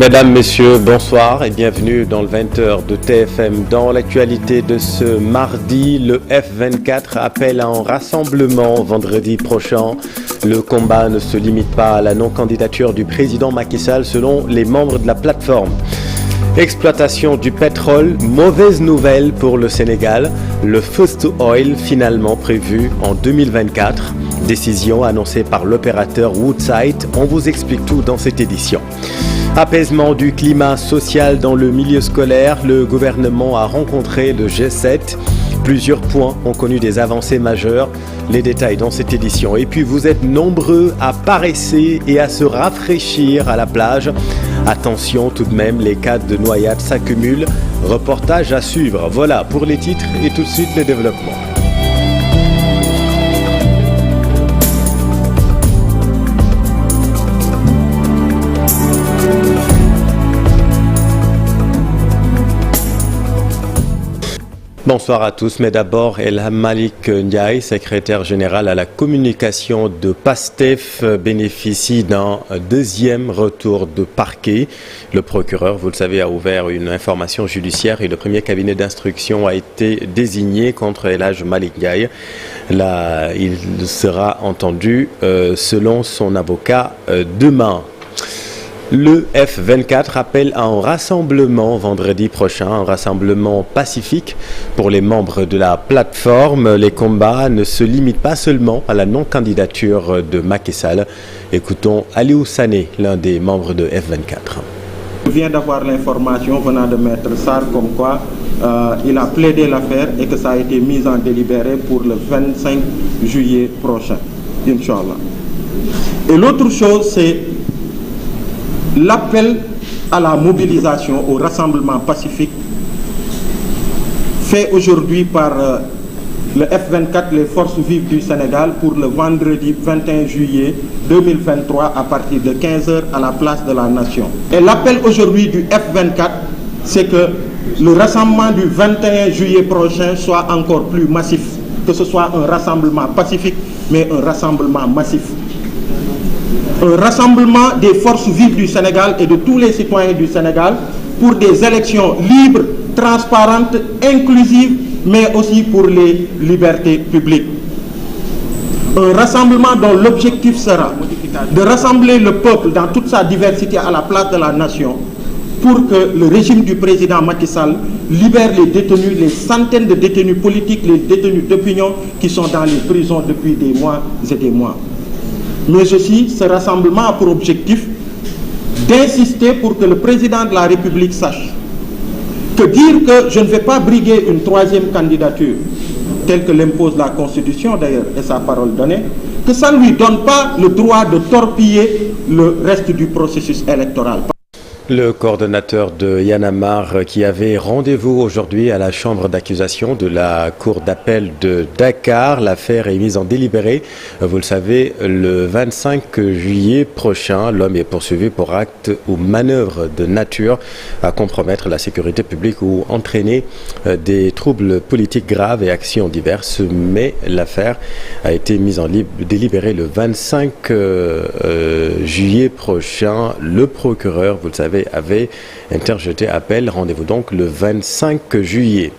Mesdames, Messieurs, bonsoir et bienvenue dans le 20h de TFM. Dans l'actualité de ce mardi, le F24 appelle à un rassemblement vendredi prochain. Le combat ne se limite pas à la non-candidature du président Macky Sall selon les membres de la plateforme. Exploitation du pétrole, mauvaise nouvelle pour le Sénégal. Le First Oil finalement prévu en 2024. Décision annoncée par l'opérateur Woodside. On vous explique tout dans cette édition. Apaisement du climat social dans le milieu scolaire, le gouvernement a rencontré le G7. Plusieurs points ont connu des avancées majeures. Les détails dans cette édition. Et puis vous êtes nombreux à paresser et à se rafraîchir à la plage. Attention tout de même, les cas de noyade s'accumulent. Reportage à suivre. Voilà pour les titres et tout de suite les développements. Bonsoir à tous, mais d'abord Elham Malik Ndiaye, secrétaire général à la communication de PASTEF, bénéficie d'un deuxième retour de parquet. Le procureur, vous le savez, a ouvert une information judiciaire et le premier cabinet d'instruction a été désigné contre Elham Malik Ndiaye. Là, il sera entendu selon son avocat demain. Le F24 appelle à un rassemblement vendredi prochain, un rassemblement pacifique pour les membres de la plateforme. Les combats ne se limitent pas seulement à la non-candidature de Macky Sall. Écoutons Aliou Sané, l'un des membres de F24. Je viens d'avoir l'information venant de Maître Sarr comme quoi il a plaidé l'affaire et que ça a été mis en délibéré pour le 25 juillet prochain, Inch'Allah. Et l'autre chose, c'est l'appel à la mobilisation, au rassemblement pacifique fait aujourd'hui par le F24, les forces vives du Sénégal, pour le vendredi 21 juillet 2023 à partir de 15h à la place de la Nation. Et l'appel aujourd'hui du F24, c'est que le rassemblement du 21 juillet prochain soit encore plus massif, que ce soit un rassemblement pacifique, mais un rassemblement massif. Un rassemblement des forces vives du Sénégal et de tous les citoyens du Sénégal pour des élections libres, transparentes, inclusives, mais aussi pour les libertés publiques. Un rassemblement dont l'objectif sera de rassembler le peuple dans toute sa diversité à la place de la nation pour que le régime du président Macky Sall libère les détenus, les centaines de détenus politiques, les détenus d'opinion qui sont dans les prisons depuis des mois et des mois. Mais aussi, ce rassemblement a pour objectif d'insister pour que le président de la République sache que dire que je ne vais pas briguer une troisième candidature, telle que l'impose la Constitution d'ailleurs et sa parole donnée, que ça ne lui donne pas le droit de torpiller le reste du processus électoral. Le coordonnateur de Y'en a marre qui avait rendez-vous aujourd'hui à la chambre d'accusation de la cour d'appel de Dakar. L'affaire est mise en délibéré. Vous le savez, le 25 juillet prochain, l'homme est poursuivi pour acte ou manœuvre de nature à compromettre la sécurité publique ou entraîner des troubles politiques graves et actions diverses. Mais l'affaire a été mise en délibéré le 25 juillet prochain. Le procureur, vous le savez, avait interjeté appel. Rendez-vous donc le 25 juillet.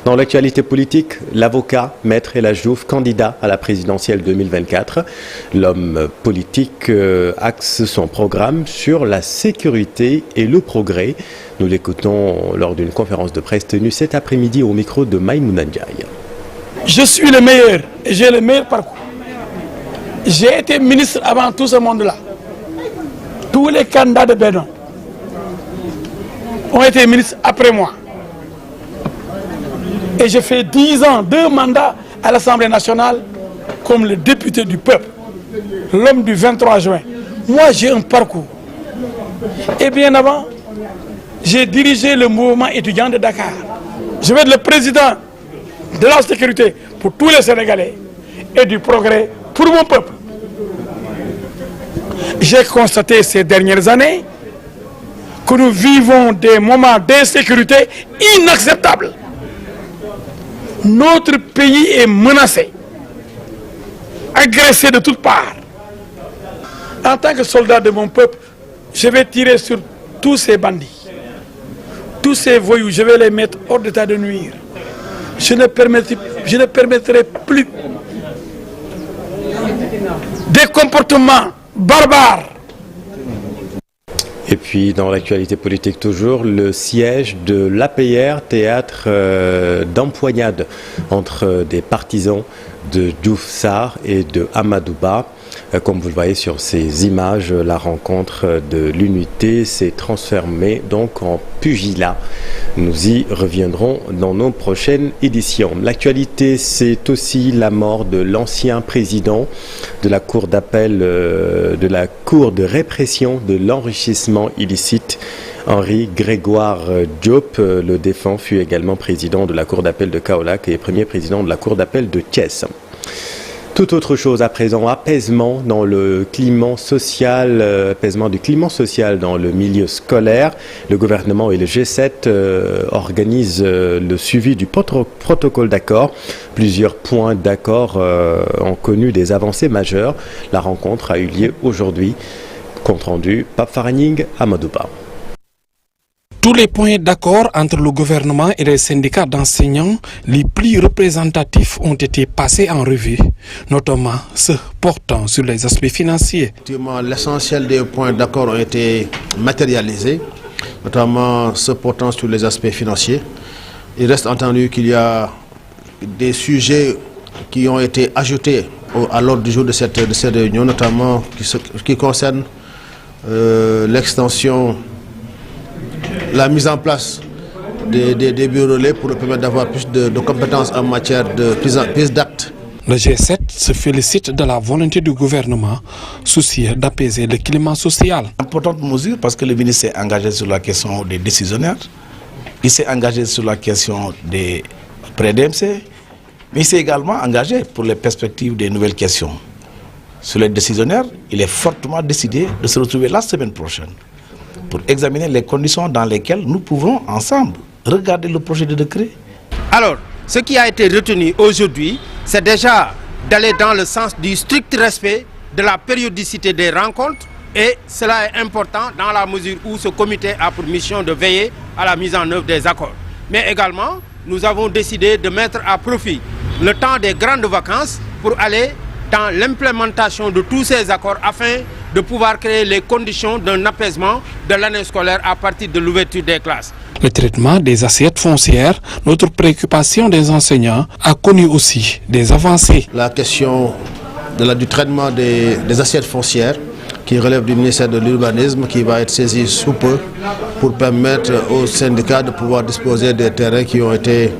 Dans l'actualité politique, l'avocat Maître El Hadji Diouf, candidat à la présidentielle 2024. L'homme politique axe son programme sur la sécurité et le progrès. Nous l'écoutons lors d'une conférence de presse tenue cet après-midi au micro de Maïmouna Ndiaye. Je suis le meilleur et j'ai le meilleur parcours. J'ai été ministre avant tout ce monde-là. Tous les candidats de Bénin ont été ministres après moi. Et j'ai fait 10 ans, 2 mandats à l'Assemblée nationale comme le député du peuple, l'homme du 23 juin. Moi, j'ai un parcours. Et bien avant, j'ai dirigé le mouvement étudiant de Dakar. Je vais être le président de la sécurité pour tous les Sénégalais et du progrès pour mon peuple. J'ai constaté ces dernières années que nous vivons des moments d'insécurité inacceptables. Notre pays est menacé, agressé de toutes parts. En tant que soldat de mon peuple, je vais tirer sur tous ces bandits, tous ces voyous, je vais les mettre hors d'état de nuire. Je ne permettrai plus des comportements barbares. Et puis, dans l'actualité politique toujours, le siège de l'APR, théâtre d'empoignade entre des partisans de Diouf Sarr et de Amadou Ba. Comme vous le voyez sur ces images, la rencontre de l'unité s'est transformée donc en pugilat. Nous y reviendrons dans nos prochaines éditions. L'actualité, c'est aussi la mort de l'ancien président de la Cour d'appel, de la Cour de répression de l'enrichissement illicite, Henri Grégoire Diop. Le défunt fut également président de la Cour d'appel de Kaolack et premier président de la Cour d'appel de Thiès. Tout autre chose à présent, apaisement dans le climat social, apaisement du climat social dans le milieu scolaire. Le gouvernement et le G7 organisent le suivi du protocole d'accord. Plusieurs points d'accord ont connu des avancées majeures. La rencontre a eu lieu aujourd'hui. Compte rendu, Pape Faraning, Amadou Ba. Tous les points d'accord entre le gouvernement et les syndicats d'enseignants les plus représentatifs ont été passés en revue, notamment ceux portant sur les aspects financiers. Effectivement, l'essentiel des points d'accord ont été matérialisés, notamment ceux portant sur les aspects financiers. Il reste entendu qu'il y a des sujets qui ont été ajoutés à l'ordre du jour de cette réunion, notamment qui concernent l'extension, la mise en place des bureaux relais pour permettre d'avoir plus de compétences en matière de prise d'actes. Le G7 se félicite de la volonté du gouvernement soucieux d'apaiser le climat social. Importante mesure parce que le ministre s'est engagé sur la question des décisionnaires, il s'est engagé sur la question des prêts DMC, mais il s'est également engagé pour les perspectives des nouvelles questions. Sur les décisionnaires, il est fortement décidé de se retrouver la semaine prochaine pour examiner les conditions dans lesquelles nous pouvons ensemble regarder le projet de décret. Alors, ce qui a été retenu aujourd'hui, c'est déjà d'aller dans le sens du strict respect de la périodicité des rencontres, et cela est important dans la mesure où ce comité a pour mission de veiller à la mise en œuvre des accords. Mais également, nous avons décidé de mettre à profit le temps des grandes vacances pour aller dans l'implémentation de tous ces accords afin de pouvoir créer les conditions d'un apaisement de l'année scolaire à partir de l'ouverture des classes. Le traitement des assiettes foncières, notre préoccupation des enseignants, a connu aussi des avancées. La question du traitement des assiettes foncières qui relève du ministère de l'Urbanisme, qui va être saisi sous peu pour permettre aux syndicats de pouvoir disposer des terrains qui ont été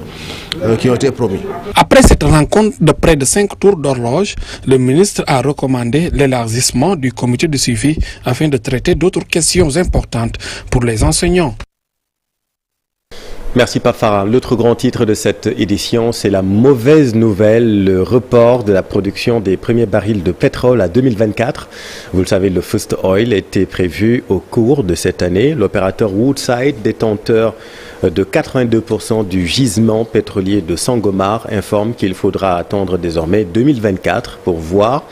promis. Après cette rencontre de près de 5 tours d'horloge, le ministre a recommandé l'élargissement du comité de suivi afin de traiter d'autres questions importantes pour les enseignants. Merci Pape Farah. L'autre grand titre de cette édition, c'est la mauvaise nouvelle, le report de la production des premiers barils de pétrole à 2024. Vous le savez, le First Oil était prévu au cours de cette année. L'opérateur Woodside, détenteur de 82% du gisement pétrolier de Sangomar, informe qu'il faudra attendre désormais 2024 pour voir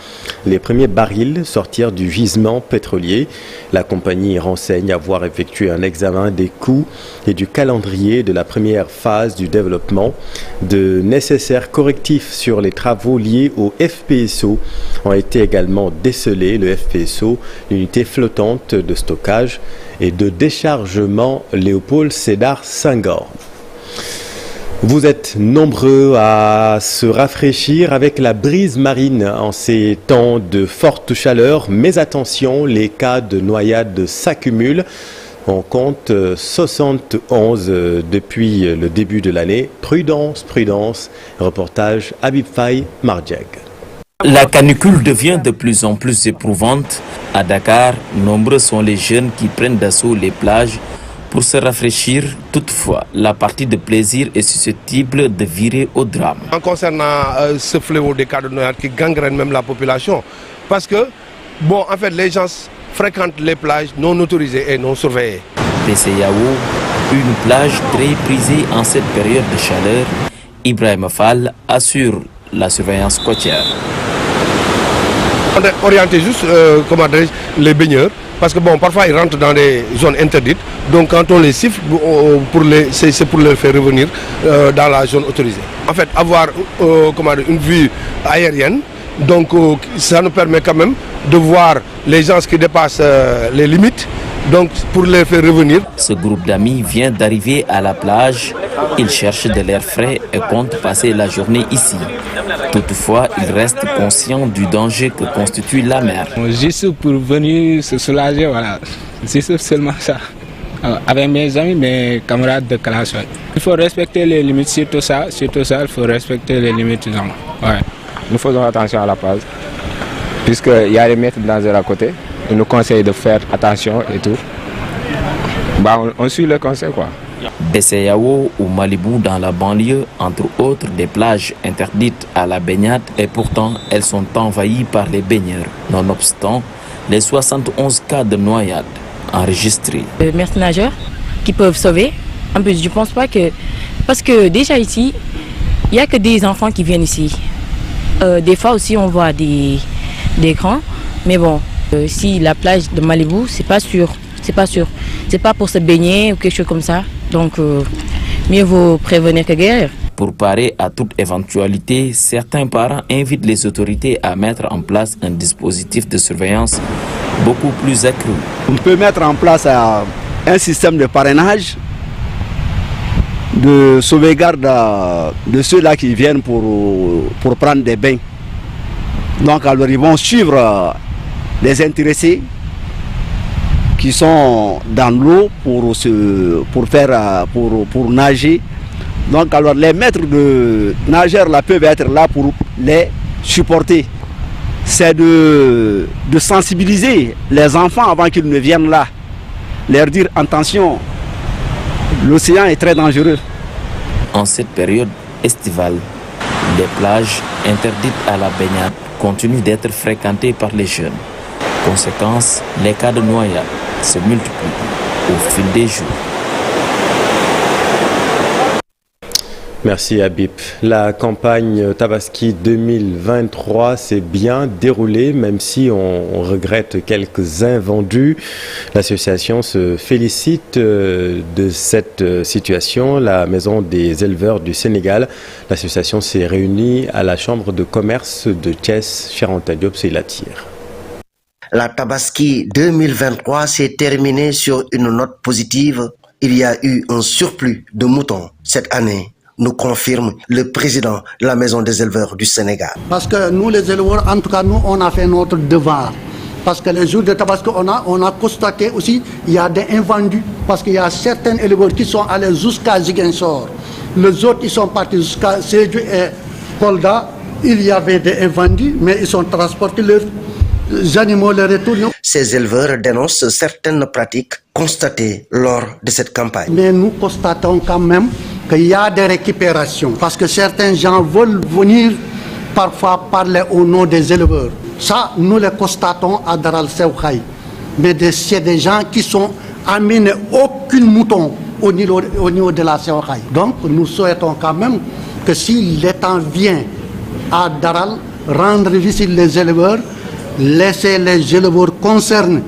les premiers barils sortir du gisement pétrolier. La compagnie renseigne avoir effectué un examen des coûts et du calendrier de la première phase du développement. De nécessaires correctifs sur les travaux liés au FPSO ont été également décelés. Le FPSO, l'unité flottante de stockage et de déchargement Léopold Sédar Senghor. Vous êtes nombreux à se rafraîchir avec la brise marine en ces temps de forte chaleur, mais attention, les cas de noyade s'accumulent. On compte 71 depuis le début de l'année. Prudence, prudence. Reportage Habib Faye, Mardiag. La canicule devient de plus en plus éprouvante. À Dakar, nombreux sont les jeunes qui prennent d'assaut les plages pour se rafraîchir. Toutefois, la partie de plaisir est susceptible de virer au drame. En concernant ce fléau des cas de noyade qui gangrène même la population, parce que, bon, en fait, les gens fréquentent les plages non autorisées et non surveillées. PCAO, une plage très prisée en cette période de chaleur, Ibrahim Fall assure la surveillance côtière. orienter juste les baigneurs, parce que bon, parfois ils rentrent dans des zones interdites, donc quand on les siffle, c'est pour les faire revenir dans la zone autorisée. En fait, avoir une vue aérienne, donc ça nous permet quand même de voir les gens qui dépassent les limites, donc pour les faire revenir. Ce groupe d'amis vient d'arriver à la plage. Ils cherchent de l'air frais et comptent passer la journée ici. Toutefois, ils restent conscients du danger que constitue la mer. Juste pour venir se soulager, voilà. C'est seulement ça. Avec mes amis, mes camarades de classe. Il faut respecter les limites, surtout ça, il faut respecter les limites. Ouais. Nous faisons attention à la plage, puisqu'il y a des maîtres nageurs à côté. Ils nous conseillent de faire attention et tout. On suit le conseil, quoi. Besseyao ou Malibu dans la banlieue, entre autres des plages interdites à la baignade, et pourtant elles sont envahies par les baigneurs. Nonobstant les 71 cas de noyade enregistrés. Les maîtres nageurs qui peuvent sauver, en plus je pense pas que... Parce que déjà ici, il n'y a que des enfants qui viennent ici. Des fois aussi on voit des grands, mais bon, si la plage de Malibu, c'est pas sûr. C'est pas pour se baigner ou quelque chose comme ça. Donc, mieux vaut prévenir que guérir. Pour parer à toute éventualité, certains parents invitent les autorités à mettre en place un dispositif de surveillance beaucoup plus accru. On peut mettre en place un système de parrainage, de sauvegarde de ceux-là qui viennent pour prendre des bains. Donc, alors ils vont suivre les intéressés qui sont dans l'eau pour nager. Donc alors les maîtres de nageurs là peuvent être là pour les supporter. C'est de sensibiliser les enfants avant qu'ils ne viennent là. Leur dire attention, l'océan est très dangereux. En cette période estivale, les plages interdites à la baignade continuent d'être fréquentées par les jeunes. Conséquence, les cas de noyade se multiplient au fil des jours. Merci Habib. La campagne Tabaski 2023 s'est bien déroulée, même si on regrette quelques invendus. L'association se félicite de cette situation. La Maison des éleveurs du Sénégal, l'association s'est réunie à la Chambre de commerce de Thiès. Cher Diop, c'est la tire. La Tabaski 2023 s'est terminée sur une note positive. Il y a eu un surplus de moutons cette année, nous confirme le président de la Maison des éleveurs du Sénégal. Parce que nous les éleveurs, en tout cas nous, on a fait notre devoir. Parce que les jours de Tabaski, on a constaté aussi qu'il y a des invendus. Parce qu'il y a certains éleveurs qui sont allés jusqu'à Ziguinchor. Les autres, ils sont partis jusqu'à Sédhiou et Kolda. Il y avait des invendus, mais ils sont transportés leurs animaux, les retournent. Ces éleveurs dénoncent certaines pratiques constatées lors de cette campagne. Mais nous constatons quand même qu'il y a des récupérations. Parce que certains gens veulent venir parfois parler au nom des éleveurs. Ça, nous le constatons à Daral Sewkhaï. Mais c'est des gens qui sont amenés aucun mouton au niveau de la Sewkhaï. Donc, nous souhaitons quand même que si l'État vient à Daral rendre visite les éleveurs, laisser les éleveurs concernés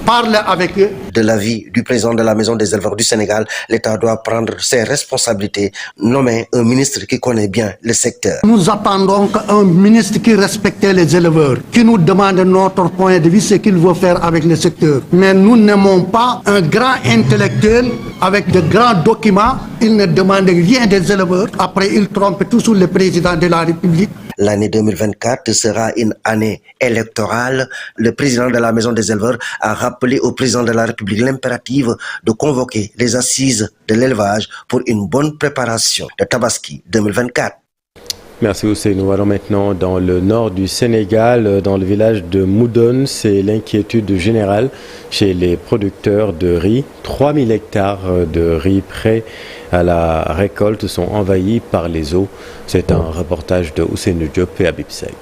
parler avec eux. De l'avis du président de la Maison des éleveurs du Sénégal, l'État doit prendre ses responsabilités, nommer un ministre qui connaît bien le secteur. Nous attendons un ministre qui respecte les éleveurs, qui nous demande notre point de vue, ce qu'il veut faire avec le secteur. Mais nous n'aimons pas un grand intellectuel avec de grands documents. Il ne demande rien des éleveurs. Après, il trompe toujours le président de la République. L'année 2024 sera une année électorale. Le président de la Maison des éleveurs a rappelé au président de la République l'impératif de convoquer les assises de l'élevage pour une bonne préparation de Tabaski 2024. Merci Ousseynou. Allons maintenant dans le nord du Sénégal, dans le village de Moudon. C'est l'inquiétude générale chez les producteurs de riz. 3000 hectares de riz prêts à la récolte sont envahis par les eaux. C'est un reportage de Ousseynou Diop et Habib Seck.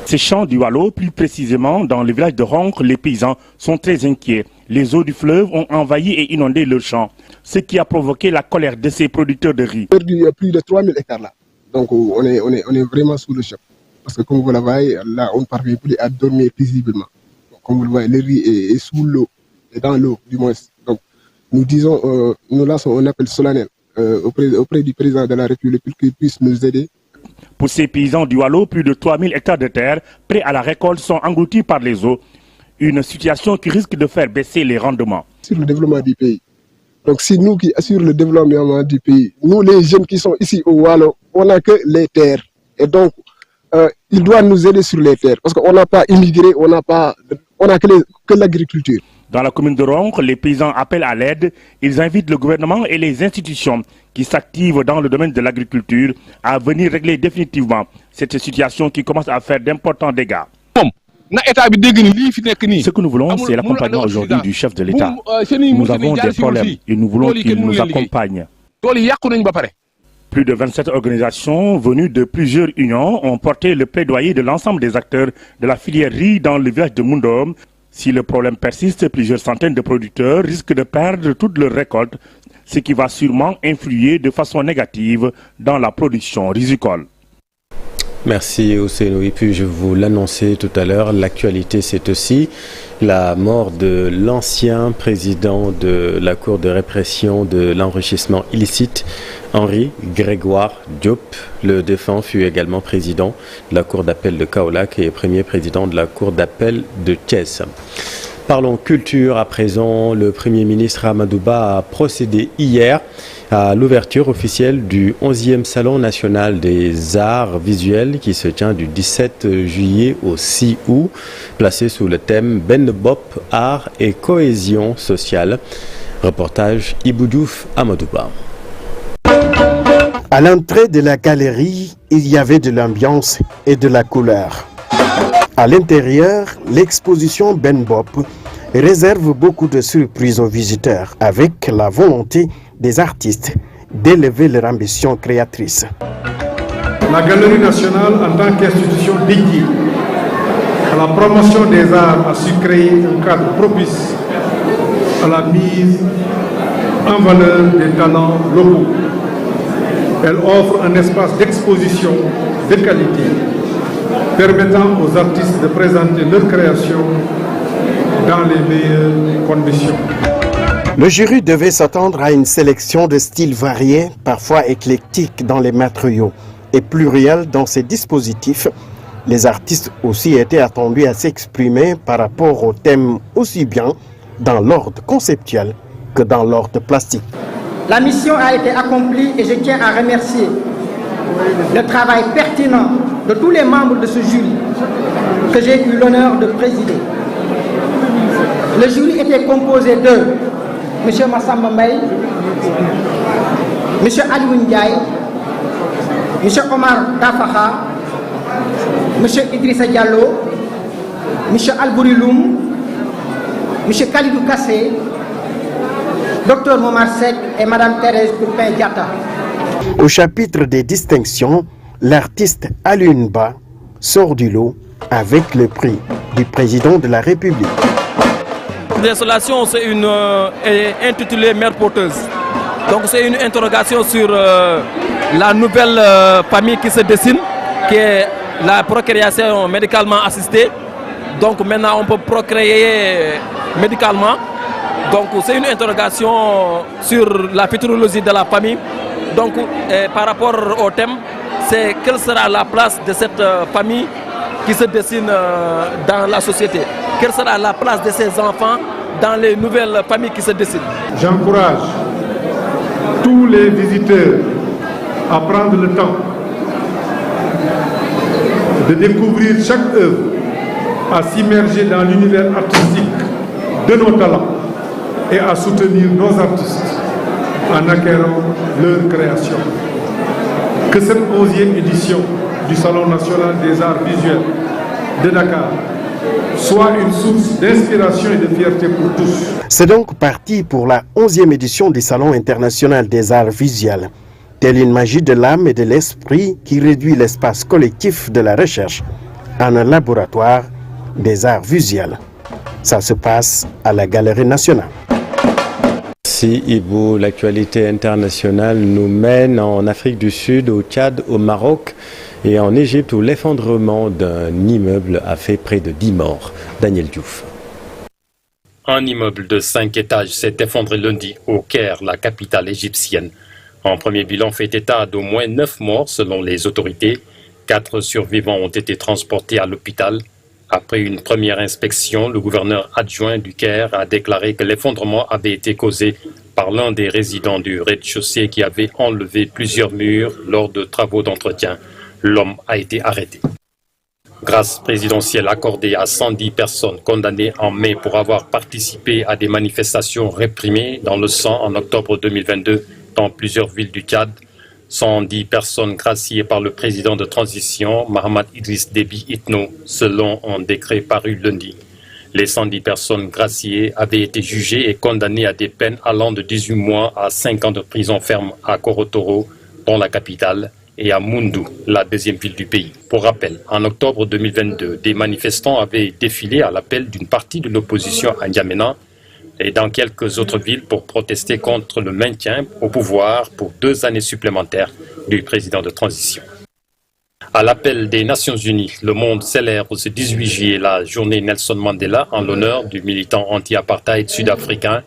Ces champs du Wallo, plus précisément dans le village de Roncre, les paysans sont très inquiets. Les eaux du fleuve ont envahi et inondé leurs champs, ce qui a provoqué la colère de ces producteurs de riz. Il y a plus de 3000 hectares là. Donc on est vraiment sous le choc. parce que comme vous le voyez, là, on ne parvient plus à dormir paisiblement. Comme vous le voyez, le riz est sous l'eau, et dans l'eau, du moins. Donc, nous lançons un appel solennel auprès du président de la République pour qu'il puisse nous aider. Pour ces paysans du Waalo, plus de 3000 hectares de terre prêts à la récolte sont engloutis par les eaux. Une situation qui risque de faire baisser les rendements. Sur le développement du pays. Donc c'est nous qui assurons le développement du pays. Nous, les jeunes qui sont ici au Waalo, on n'a que les terres. Et donc, il doit nous aider sur les terres. Parce qu'on n'a pas immigré, on n'a que l'agriculture. Dans la commune de Ronkh, les paysans appellent à l'aide. Ils invitent le gouvernement et les institutions qui s'activent dans le domaine de l'agriculture à venir régler définitivement cette situation qui commence à faire d'importants dégâts. Ce que nous voulons, c'est l'accompagnement aujourd'hui du chef de l'État. Nous avons des problèmes et nous voulons qu'il nous accompagne. Plus de 27 organisations venues de plusieurs unions ont porté le plaidoyer de l'ensemble des acteurs de la filière riz dans le village de Mundom. Si le problème persiste, plusieurs centaines de producteurs risquent de perdre toute leur récolte, ce qui va sûrement influer de façon négative dans la production risicole. Merci Ousseynou. Et puis je vous l'annonçais tout à l'heure, l'actualité c'est aussi la mort de l'ancien président de la Cour de répression de l'enrichissement illicite, Henri Grégoire Diop. Le défunt fut également président de la Cour d'appel de Kaolack et premier président de la Cour d'appel de Thiès. Parlons culture à présent. Le Premier ministre Amadou Ba a procédé hier à l'ouverture officielle du 11e Salon national des arts visuels qui se tient du 17 juillet au 6 août, placé sous le thème Ben Bop, art et cohésion sociale. Reportage Ibou Diouf, Amadou Ba. À l'entrée de la galerie, il y avait de l'ambiance et de la couleur. À l'intérieur, l'exposition Ben Bop réserve beaucoup de surprises aux visiteurs avec la volonté des artistes d'élever leur ambition créatrice. La Galerie nationale, en tant qu'institution dédiée à la promotion des arts, a su créer un cadre propice à la mise en valeur des talents locaux. Elle offre un espace d'exposition de qualité permettant aux artistes de présenter leurs créations dans les meilleures conditions. Le jury devait s'attendre à une sélection de styles variés, parfois éclectiques dans les matériaux et pluriels dans ces dispositifs. Les artistes aussi étaient attendus à s'exprimer par rapport au thème aussi bien dans l'ordre conceptuel que dans l'ordre plastique. La mission a été accomplie et je tiens à remercier le travail pertinent de tous les membres de ce jury que j'ai eu l'honneur de présider. Le jury était composé de M. Massamba Mbaye, M. Alioune Ndiaye, M. Omar Dafaha, M. Idrissa Diallo, M. Albouri Loum, M. Khalidou Kassé, Dr Momar Seck et Mme Thérèse Poupin-Diatta. Au chapitre des distinctions, l'artiste Alioune Ba sort du lot avec le prix du président de la République. L'installation, c'est intitulée Mère porteuse. Donc c'est une interrogation sur la nouvelle famille qui se dessine, qui est la procréation médicalement assistée. Donc maintenant on peut procréer médicalement. Donc c'est une interrogation sur la futurologie de la famille. Donc par rapport au thème, c'est quelle sera la place de cette famille qui se dessine dans la société? Quelle sera la place de ces enfants dans les nouvelles familles qui se dessinent? J'encourage tous les visiteurs à prendre le temps de découvrir chaque œuvre, à s'immerger dans l'univers artistique de nos talents et à soutenir nos artistes en acquérant leur création. Que cette 11e édition du Salon national des arts visuels de Dakar soit une source d'inspiration et de fierté pour tous. C'est donc parti pour la 11e édition du Salon international des arts visuels. Telle une magie de l'âme et de l'esprit qui réduit l'espace collectif de la recherche en un laboratoire des arts visuels. Ça se passe à la Galerie nationale. Merci Ibou. L'actualité internationale nous mène en Afrique du Sud, au Tchad, au Maroc Et en Égypte, où l'effondrement d'un immeuble a fait près de 10 morts. Daniel Diouf. Un immeuble de 5 étages s'est effondré lundi au Caire, la capitale égyptienne. Un premier bilan fait état d'au moins 9 morts selon les autorités. 4 survivants ont été transportés à l'hôpital. Après une première inspection, le gouverneur adjoint du Caire a déclaré que l'effondrement avait été causé par l'un des résidents du rez-de-chaussée qui avait enlevé plusieurs murs lors de travaux d'entretien. L'homme a été arrêté. Grâce présidentielle accordée à 110 personnes condamnées en mai pour avoir participé à des manifestations réprimées dans le sang en octobre 2022 dans plusieurs villes du Tchad. 110 personnes graciées par le président de transition, Mohamed Idriss Déby Itno, selon un décret paru lundi. Les 110 personnes graciées avaient été jugées et condamnées à des peines allant de 18 mois à 5 ans de prison ferme à Korotoro, dans la capitale, et à Moundou, la deuxième ville du pays. Pour rappel, en octobre 2022, des manifestants avaient défilé à l'appel d'une partie de l'opposition à N'Djamena et dans quelques autres villes pour protester contre le maintien au pouvoir pour 2 années supplémentaires du président de transition. À l'appel des Nations Unies, le monde célèbre ce 18 juillet la journée Nelson Mandela en l'honneur du militant anti-apartheid sud-africain.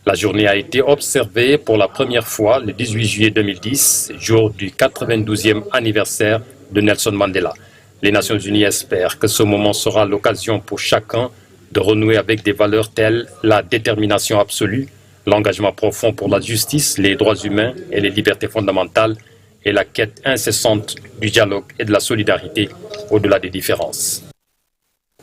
La journée a été observée pour la première fois le 18 juillet 2010, jour du 92e anniversaire de Nelson Mandela. Les Nations Unies espèrent que ce moment sera l'occasion pour chacun de renouer avec des valeurs telles la détermination absolue, l'engagement profond pour la justice, les droits humains et les libertés fondamentales et la quête incessante du dialogue et de la solidarité au-delà des différences.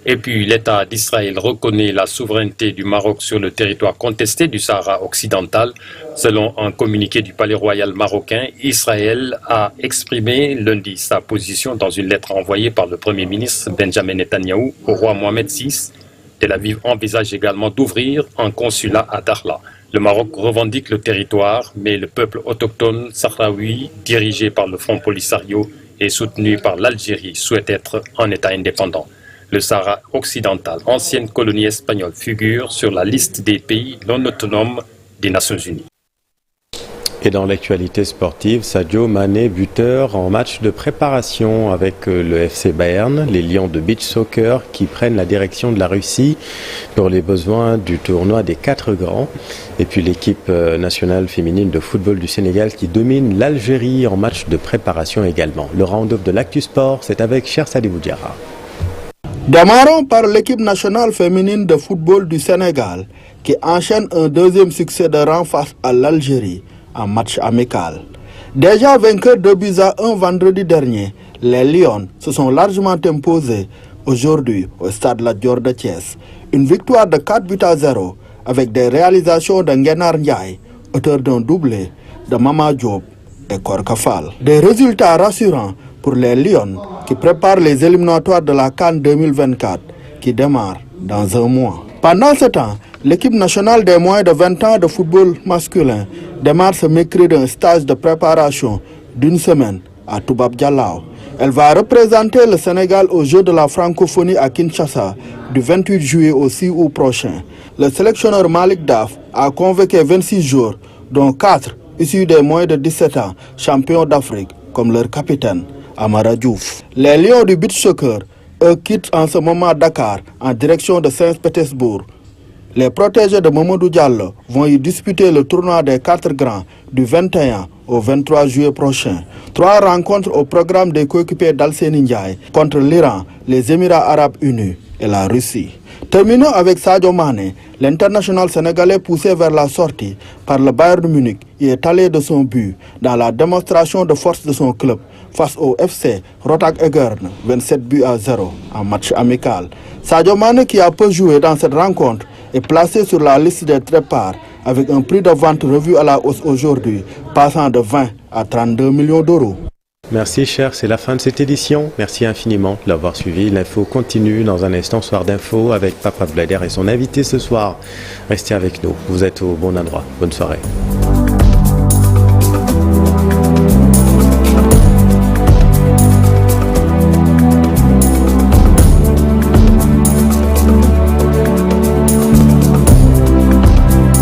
Et puis l'État d'Israël reconnaît la souveraineté du Maroc sur le territoire contesté du Sahara occidental. Selon un communiqué du Palais royal marocain, Israël a exprimé lundi sa position dans une lettre envoyée par le Premier ministre Benjamin Netanyahou au roi Mohamed VI. Tel Aviv envisage également d'ouvrir un consulat à Dakhla. Le Maroc revendique le territoire, mais le peuple autochtone sahraoui, dirigé par le Front Polisario et soutenu par l'Algérie, souhaite être un État indépendant. Le Sahara occidental, ancienne colonie espagnole, figure sur la liste des pays non autonomes des Nations Unies. Et dans l'actualité sportive, Sadio Mané, buteur en match de préparation avec le FC Bayern, les Lions de beach soccer qui prennent la direction de la Russie pour les besoins du tournoi des 4 grands. Et puis l'équipe nationale féminine de football du Sénégal qui domine l'Algérie en match de préparation également. Le round-up de l'Actu Sport, c'est avec Cher Sadibou Diarra. Démarrons par l'équipe nationale féminine de football du Sénégal qui enchaîne un deuxième succès de rang face à l'Algérie en match amical. Déjà vainqueurs 2-1 vendredi dernier, les Lions se sont largement imposés aujourd'hui au stade Lat Dior de Thiès. Une victoire de 4-0 avec des réalisations de Ngenar Ndiaye, auteur d'un doublé, de Mama Diop et Korka Fall. Des résultats rassurants pour les Lions qui préparent les éliminatoires de la CAN 2024 qui démarrent dans un mois. Pendant ce temps, l'équipe nationale des moins de 20 ans de football masculin démarre ce mercredi d'un stage de préparation d'une semaine à Toubab Dialaw. Elle va représenter le Sénégal aux Jeux de la francophonie à Kinshasa du 28 juillet au 6 août prochain. Le sélectionneur Malik Daf a convoqué 26 joueurs, dont 4 issus des moins de 17 ans, champions d'Afrique, comme leur capitaine, Amara Diouf. Les Lions du beach soccer, eux, quittent en ce moment Dakar en direction de Saint-Pétersbourg. Les protégés de Mamadou Diallo vont y disputer le tournoi des 4 grands du 21 au 23 juillet prochain. 3 rencontres au programme des coéquipiers d'Alseni Ndiaye contre l'Iran, les Émirats arabes unis et la Russie. Terminons avec Sadio Mané, l'international sénégalais poussé vers la sortie par le Bayern de Munich et est allé de son but dans la démonstration de force de son club face au FC Rotterdam 27-0 en match amical. Sadio Mané, qui a peu joué dans cette rencontre, est placé sur la liste des tréparts avec un prix de vente revu à la hausse aujourd'hui, passant de 20 à 32 millions d'euros. Merci cher, c'est la fin de cette édition. Merci infiniment de l'avoir suivi. L'info continue dans un instant, soir d'info avec Papa Blader et son invité ce soir. Restez avec nous, vous êtes au bon endroit. Bonne soirée.